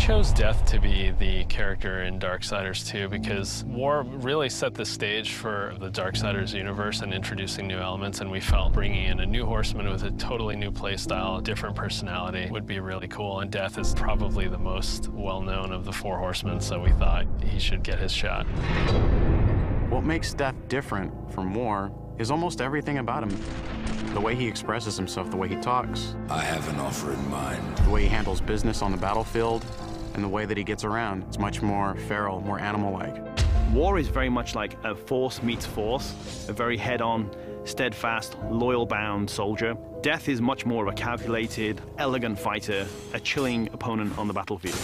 chose Death to be the character in Darksiders 2 because War really set the stage for the Darksiders universe and introducing new elements, and we felt bringing in a new horseman with a totally new playstyle, different personality would be really cool, and Death is probably the most well-known of the four horsemen, so we thought he should get his shot. What makes Death different from War is almost everything about him. The way he expresses himself, the way he talks. I have an offer in mind. The way he handles business on the battlefield, and the way that he gets around. It's much more feral, more animal-like. War is very much like a Force meets Force, a very head-on, steadfast, loyal-bound soldier. Death is much more of a calculated, elegant fighter, a chilling opponent on the battlefield.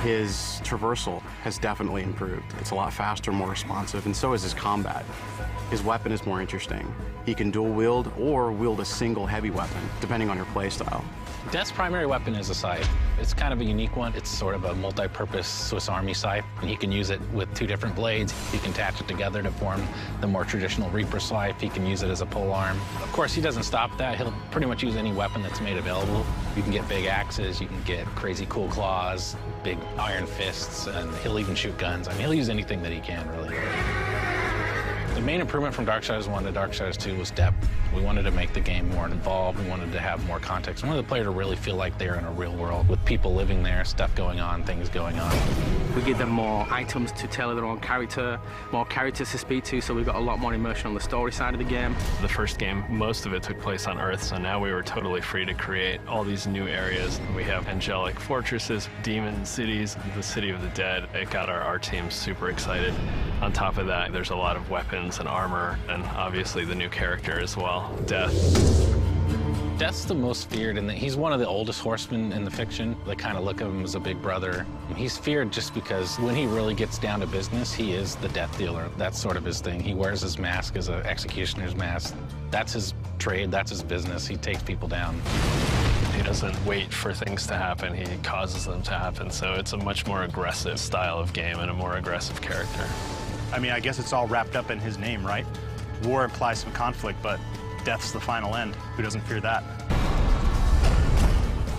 His traversal has definitely improved. It's a lot faster, more responsive, and so is his combat. His weapon is more interesting. He can dual wield or wield a single heavy weapon, depending on your playstyle. Death's primary weapon is a scythe. It's kind of a unique one. It's sort of a multi-purpose Swiss Army scythe, and he can use it with two different blades. He can attach it together to form the more traditional Reaper scythe. He can use it as a polearm. Of course, he doesn't stop that. He'll pretty much use any weapon that's made available. You can get big axes, you can get crazy cool claws, big iron fists, and he'll even shoot guns. I mean, he'll use anything that he can, really. The main improvement from Darksiders 1 to Darksiders 2 was depth. We wanted to make the game more involved. We wanted to have more context. We wanted the player to really feel like they're in a real world with people living there, stuff going on, things going on. We give them more items to tailor their own character, more characters to speak to, so we've got a lot more immersion on the story side of the game. The first game, most of it took place on Earth, so now we were totally free to create all these new areas. We have angelic fortresses, demon cities, the city of the dead. It got our team super excited. On top of that, there's a lot of weapons and armor, and obviously the new character as well, Death. Death's the most feared, and he's one of the oldest horsemen in the fiction. They kind of look at him as a big brother. He's feared just because when he really gets down to business, he is the death dealer. That's sort of his thing. He wears his mask as an executioner's mask. That's his trade, that's his business. He takes people down. He doesn't wait for things to happen, he causes them to happen. So it's a much more aggressive style of game and a more aggressive character. I mean, I guess it's all wrapped up in his name, right? War implies some conflict, but death's the final end. Who doesn't fear that?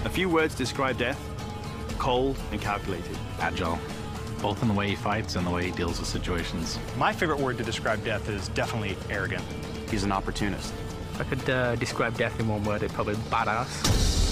A few words describe Death: cold and calculated. Agile, both in the way he fights and the way he deals with situations. My favorite word to describe Death is definitely arrogant. He's an opportunist. If I could describe Death in one word, it's probably badass.